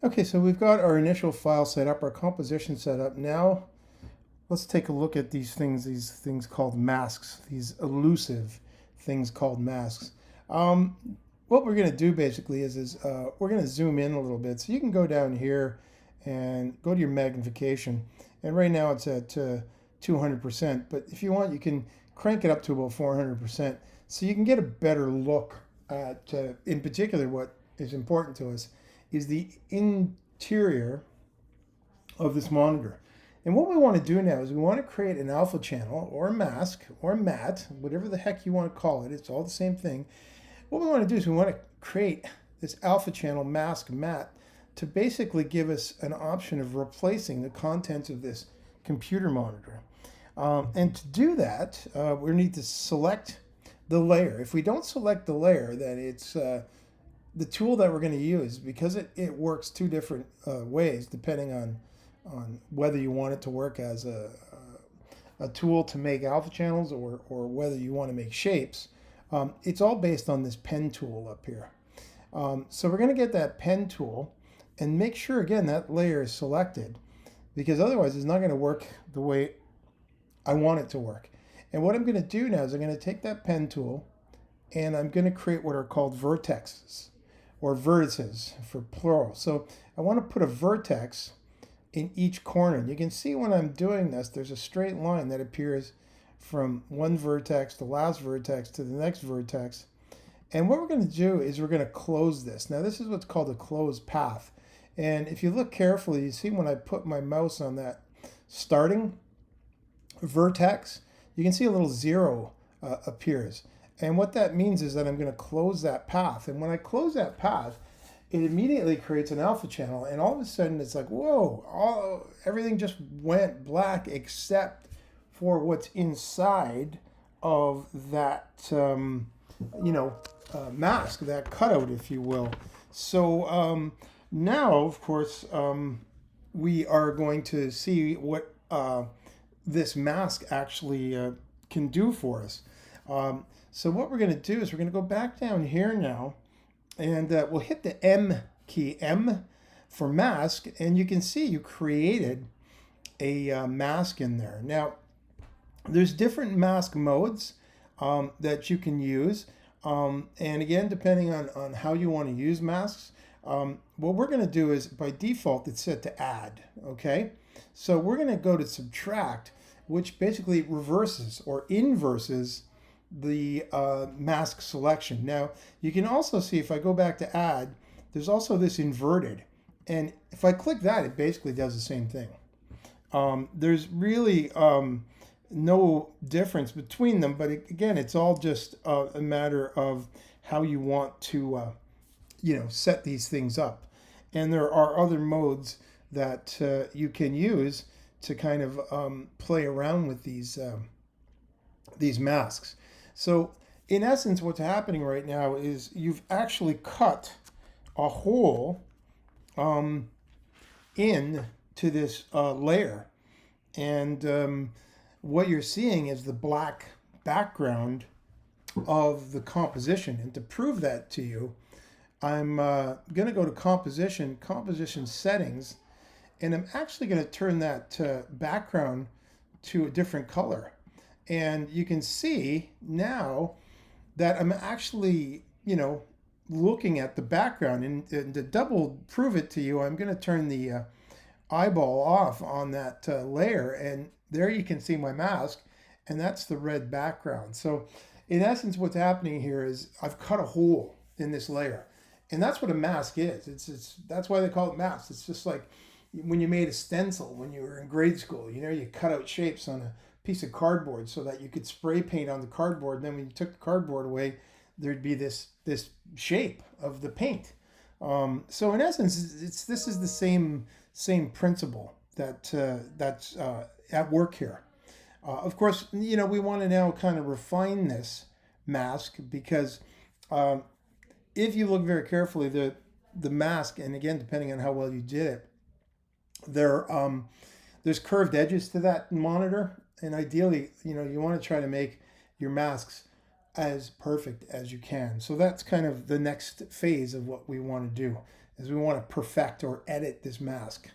Okay, so we've got our initial file set up, our composition set up. Now let's take a look at these things called masks, these elusive things called masks. Um, what we're going to do basically is we're going to zoom in a little bit. So you can go down here and go to your magnification. And right now it's at 200%, but if you want, you can crank it up to about 400% so you can get a better look at, in particular, what is important to us is the interior of this monitor. And what we want to do now is we want to create an alpha channel or a mask or a mat, whatever the heck you want to call it. It's all the same thing. What we want to do is we want to create this alpha channel mask mat to basically give us an option of replacing the contents of this computer monitor. And to do that, we need to select the layer. If we don't select the layer, then it's the tool that we're going to use, because it works two different ways depending on whether you want it to work as a tool to make alpha channels or whether you want to make shapes. It's all based on this pen tool up here. So we're going to get that pen tool and make sure, again, that layer is selected, because otherwise it's not going to work the way I want it to work. And what I'm going to do now is I'm going to take that pen tool and I'm going to create what are called vertexes, or vertices for plural. So I want to put a vertex in each corner. And you can see when I'm doing this, there's a straight line that appears from one vertex, the last vertex, to the next vertex. And what we're going to do is we're going to close this. Now this is what's called a closed path. And if you look carefully, you see when I put my mouse on that starting vertex, you can see a little zero appears. And what that means is that I'm going to close that path. And when I close that path, it immediately creates an alpha channel. And all of a sudden, it's like, whoa, everything just went black except for what's inside of that, mask, that cutout, if you will. So now, of course, we are going to see what this mask actually can do for us. So what we're going to do is we're going to go back down here now, and we'll hit the M key, M for mask, and you can see you created a mask in there. Now, there's different mask modes that you can use, and again, depending on how you want to use masks, what we're going to do is, by default, it's set to add, okay? So we're going to go to subtract, which basically reverses or inverses the mask selection. Now, you can also see, if I go back to add, there's also this inverted. And if I click that, it basically does the same thing. There's really no difference between them, but again, it's all just a matter of how you want to, set these things up. And there are other modes that you can use to kind of play around with these masks. So in essence, what's happening right now is you've actually cut a hole into this layer. And what you're seeing is the black background of the composition. And to prove that to you, I'm going to go to composition settings, and I'm actually going to turn that background to a different color. And you can see now that I'm actually, looking at the background. And to double prove it to you, I'm going to turn the eyeball off on that layer. And there you can see my mask, and that's the red background. So in essence, what's happening here is I've cut a hole in this layer. And that's what a mask is. That's why they call it masks. It's just like when you made a stencil when you were in grade school. You cut out shapes on a piece of cardboard so that you could spray paint on the cardboard. And then when you took the cardboard away, there'd be this shape of the paint. So in essence, this is the same principle that's at work here. Of course, we want to now kind of refine this mask, because if you look very carefully, the mask, and again, depending on how well you did it, there's curved edges to that monitor. And ideally, you want to try to make your masks as perfect as you can. So that's kind of the next phase of what we want to do. is we want to perfect or edit this mask.